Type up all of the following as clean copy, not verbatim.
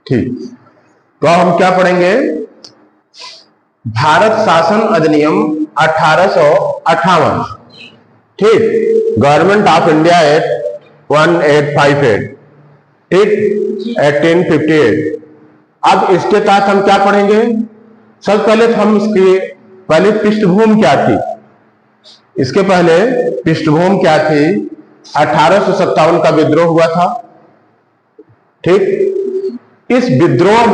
ठीक, तो हम क्या पढ़ेंगे? भारत शासन अधिनियम 1858। ठीक, गवर्नमेंट ऑफ इंडिया एक्ट 1858, ठीक, 1858। अब इसके तहत हम क्या पढ़ेंगे? सबसे पहले तो हम इसकी पहले पृष्ठभूमि क्या थी, इसके पहले पृष्ठभूमि क्या थी? 1857 का विद्रोह हुआ था। ठीक, इस विद्रोह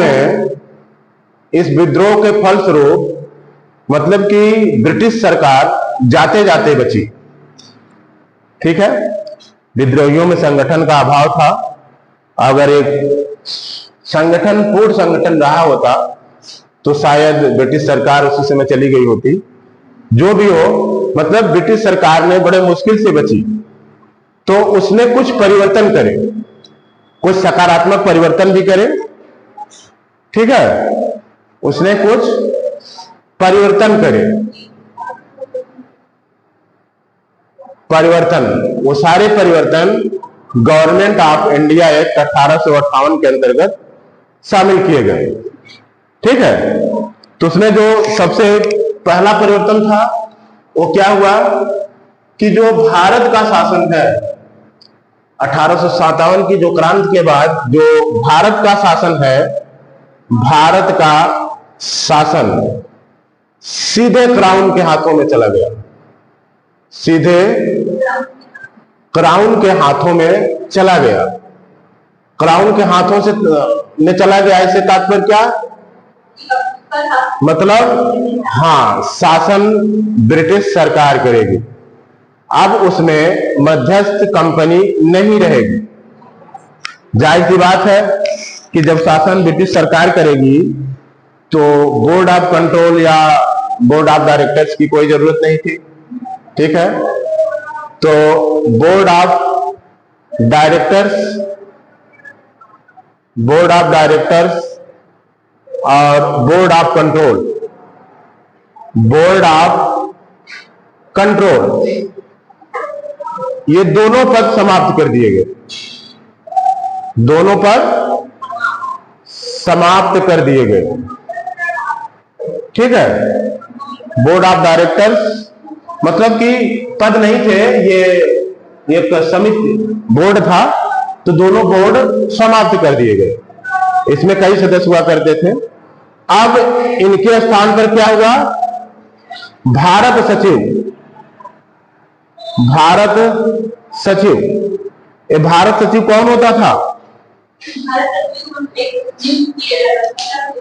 के फलस्वरूप मतलब कि ब्रिटिश सरकार जाते जाते बची। ठीक है, विद्रोहियों में संगठन का अभाव था। अगर एक संगठन पूर्ण संगठन रहा होता तो शायद ब्रिटिश सरकार उसी समय चली गई होती। जो भी हो, मतलब ब्रिटिश सरकार ने बड़े मुश्किल से बची, तो उसने कुछ परिवर्तन करे, कुछ सकारात्मक परिवर्तन भी करे। ठीक है, उसने कुछ परिवर्तन करे, वो सारे परिवर्तन गवर्नमेंट ऑफ इंडिया एक्ट 1858 के अंतर्गत शामिल किए गए। ठीक है, तो उसमें जो सबसे पहला परिवर्तन था वो क्या हुआ कि जो भारत का शासन है, 1857 की जो क्रांति के बाद जो भारत का शासन है, भारत का शासन सीधे क्राउन के हाथों में चला गया। सीधे क्राउन के हाथों में चला गया। क्राउन के हाथों से में चला गया, इससे तात्पर्य क्या? मतलब हाँ, शासन ब्रिटिश सरकार करेगी। अब उसमें मध्यस्थ कंपनी नहीं रहेगी। जाहिर सी बात है कि जब शासन ब्रिटिश सरकार करेगी तो बोर्ड ऑफ कंट्रोल या बोर्ड ऑफ डायरेक्टर्स की कोई जरूरत नहीं थी। ठीक है, तो बोर्ड ऑफ डायरेक्टर्स और बोर्ड ऑफ कंट्रोल ये दोनों पद समाप्त कर दिए गए। दोनों पद समाप्त कर दिए गए। ठीक है, बोर्ड ऑफ डायरेक्टर्स मतलब कि पद नहीं थे, ये एक समिति बोर्ड था, तो दोनों बोर्ड समाप्त कर दिए गए। इसमें कई सदस्य हुआ करते थे। अब इनके स्थान पर क्या हुआ? भारत सचिव। ये भारत सचिव कौन होता था?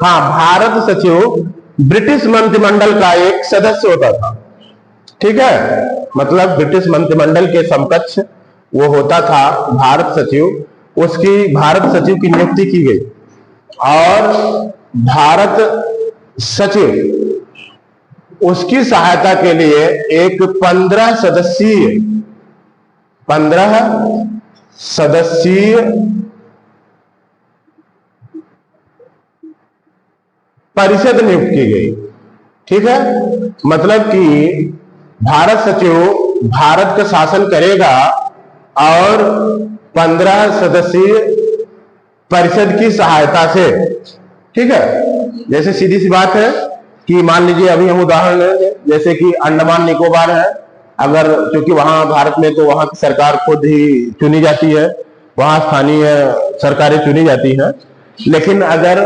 हाँ, भारत सचिव ब्रिटिश मंत्रिमंडल का एक सदस्य होता था। ठीक है, मतलब ब्रिटिश मंत्रिमंडल के समकक्ष वो होता था भारत सचिव। उसकी भारत सचिव की नियुक्ति की गई और भारत सचिव उसकी सहायता के लिए एक 15 सदस्यीय परिषद नियुक्त की गई। ठीक है, मतलब कि भारत सचिव भारत का शासन करेगा और 15 सदस्यीय परिषद की सहायता से। ठीक है, जैसे सीधी सी बात है कि मान लीजिए अभी हम उदाहरण लेंगे, जैसे कि अंडमान निकोबार है। अगर क्योंकि वहां भारत में तो वहां की सरकार खुद ही चुनी जाती है, वहां स्थानीय सरकारें चुनी जाती हैं। लेकिन अगर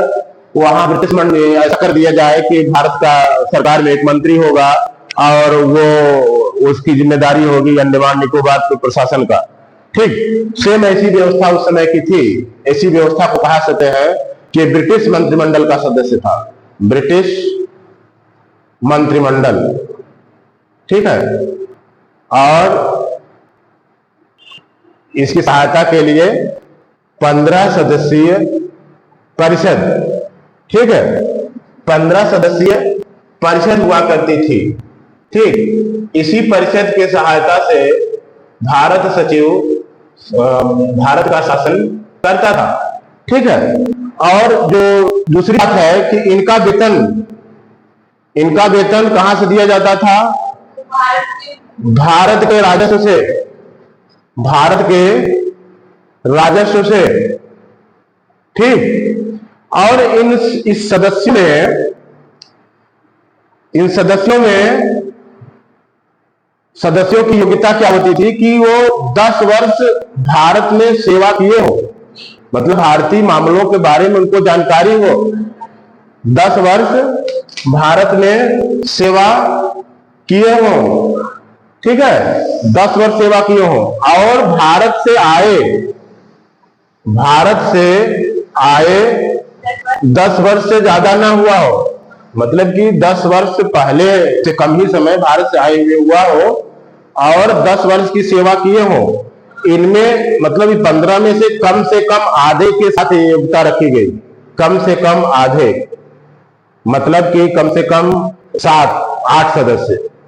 वहां ब्रिटिश मंडल ऐसा कर दिया जाए कि भारत का सरकार में एक मंत्री होगा और वो उसकी जिम्मेदारी होगी अंडमान निकोबार के प्रशासन का। ठीक, सेम ऐसी व्यवस्था उस समय की थी। ऐसी व्यवस्था को कहा सकते हैं कि ब्रिटिश मंत्रिमंडल का सदस्य था, ब्रिटिश मंत्रिमंडल। ठीक है, और इसकी सहायता के लिए 15 सदस्यीय परिषद। ठीक है, 15 सदस्यीय परिषद हुआ करती थी। ठीक, इसी परिषद के सहायता से भारत सचिव भारत का शासन करता था। ठीक है, और जो दूसरी बात है कि इनका वेतन कहां से दिया जाता था? भारत के राजस्व से। ठीक, और इस सदस्य में, इन सदस्यों की योग्यता क्या होती थी कि वो 10 वर्ष भारत में सेवा किए हो, मतलब भारतीय मामलों के बारे में उनको जानकारी हो, 10 वर्ष भारत में सेवा किए हो, ठीक है, 10 वर्ष सेवा किए हो, और भारत से आए 10 वर्ष से ज्यादा ना हुआ हो, मतलब कि 10 वर्ष पहले से कम ही समय भारत से आए हुए हुआ हो और 10 वर्ष की सेवा किए हो। इनमें मतलब 15 में से कम आधे के साथ योग्यता रखी गई, कम से कम आधे, मतलब कि कम से कम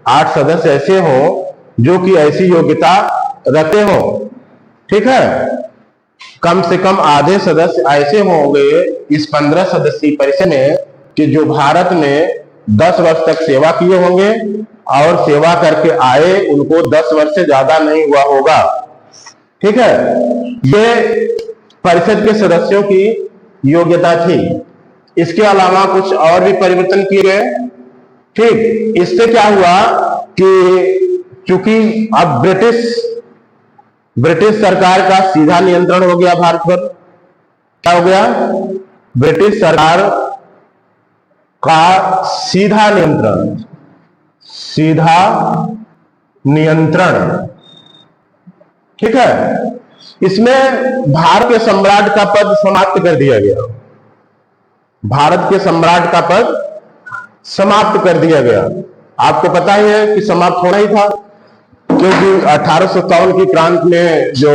8 सदस्य ऐसे हो जो कि ऐसी योग्यता रखते हो, ठीक है। कम से कम आधे सदस्य ऐसे होंगे इस 15 सदस्यीय परिषद में कि जो भारत में 10 वर्ष तक सेवा किए होंगे और सेवा करके आए, उनको 10 वर्ष से ज्यादा नहीं हुआ होगा, ठीक है। ये परिषद के सदस्यों की योग्यता थी। इसके अलावा कुछ और भी परिवर्तन किए गए, ठीक। इससे क्या हुआ कि चूंकि अब ब्रिटिश सरकार का सीधा नियंत्रण हो गया भारत पर, क्या हो गया, ब्रिटिश सरकार का सीधा नियंत्रण, ठीक है। इसमें भारत के सम्राट का पद समाप्त कर दिया गया, भारत के सम्राट का पद समाप्त कर दिया गया। आपको पता ही है कि समाप्त होना ही था, क्योंकि 1857 की क्रांति में जो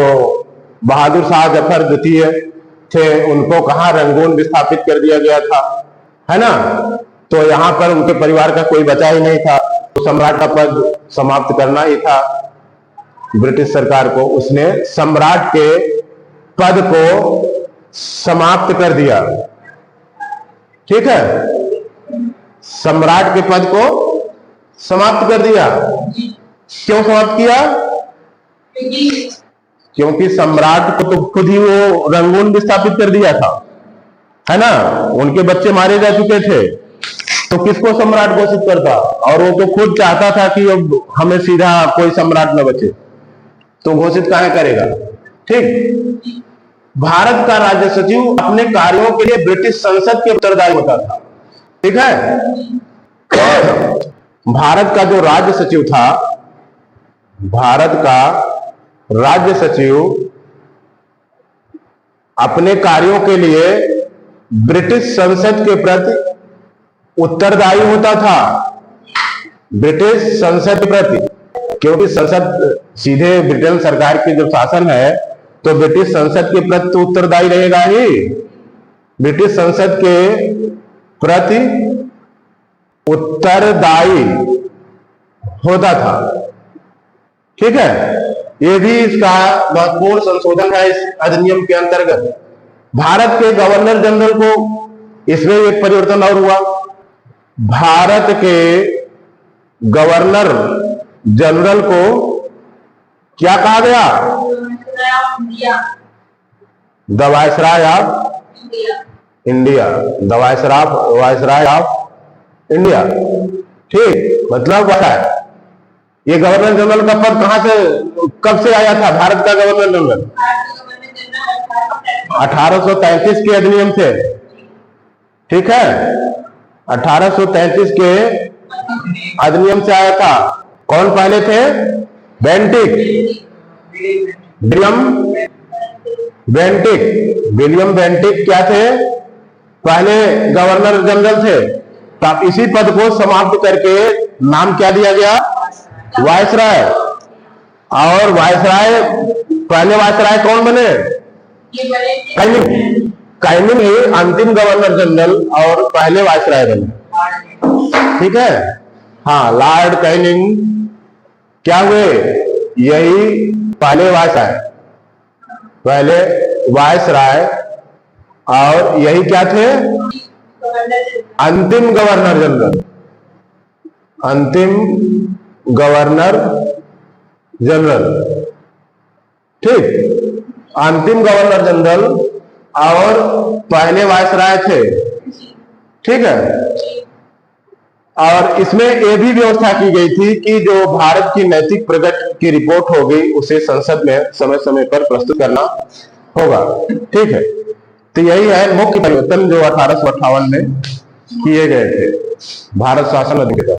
बहादुर शाह जफर द्वितीय थे, उनको कहां रंगून विस्थापित कर दिया गया था, है ना। तो यहां पर उनके परिवार का कोई बचा ही नहीं था, तो सम्राट का पद समाप्त करना ही था ब्रिटिश सरकार को। उसने सम्राट के पद को समाप्त कर दिया, ठीक है, सम्राट के पद को समाप्त कर दिया। क्यों समाप्त किया? क्योंकि सम्राट को तो खुद ही वो रंगून विस्थापित कर दिया था, है ना, उनके बच्चे मारे जा चुके थे, तो किसको सम्राट घोषित करता, और वो तो खुद चाहता था कि अब हमें सीधा कोई सम्राट न बचे, तो घोषित काहे करेगा, ठीक। भारत का राज्य सचिव अपने कार्यों के लिए ब्रिटिश संसद के उत्तरदायी होता था, ठीक है। भारत का जो राज्य सचिव था, भारत का राज्य सचिव अपने कार्यों के लिए ब्रिटिश संसद के प्रति उत्तरदायी होता था, ब्रिटिश संसद के प्रति, क्योंकि संसद सीधे ब्रिटेन सरकार की जब शासन है तो ब्रिटिश संसद के प्रति तो उत्तरदायी रहेगा ही, ब्रिटिश संसद के प्रति उत्तरदायी होता था, ठीक है। ये भी इसका महत्वपूर्ण संशोधन है इस अधिनियम के अंतर्गत। भारत के गवर्नर जनरल को इसमें एक परिवर्तन और हुआ, भारत के गवर्नर जनरल को क्या कहा गया, the viceroy of India, the viceroy of India, ठीक। मतलब क्या है, ये गवर्नर जनरल का पद कहां से, कब से आया था भारत का गवर्नर जनरल? 1833 के अधिनियम से, ठीक है, 1833 के अधिनियम से आया था। कौन पहले थे? विलियम बेंटिक क्या थे? पहले गवर्नर जनरल थे। तब इसी पद को समाप्त करके नाम क्या दिया गया? वायसराय। और वायसराय, पहले वायसराय कौन बने? काइनिंग ही अंतिम गवर्नर जनरल और पहले वायसराय बने, ठीक है। हाँ, लॉर्ड काइनिंग क्या हुए? यही पहले वायसराय और यही क्या थे? अंतिम गवर्नर जनरल, ठीक। अंतिम गवर्नर जनरल और पहले वायसराय थे, ठीक है। और इसमें यह भी व्यवस्था की गई थी कि जो भारत की नैतिक प्रगति की रिपोर्ट होगी उसे संसद में समय समय पर प्रस्तुत करना होगा, ठीक है। तो यही है मुख्य परिवर्तन जो 1858 में किए गए थे भारत शासन अधिनियम।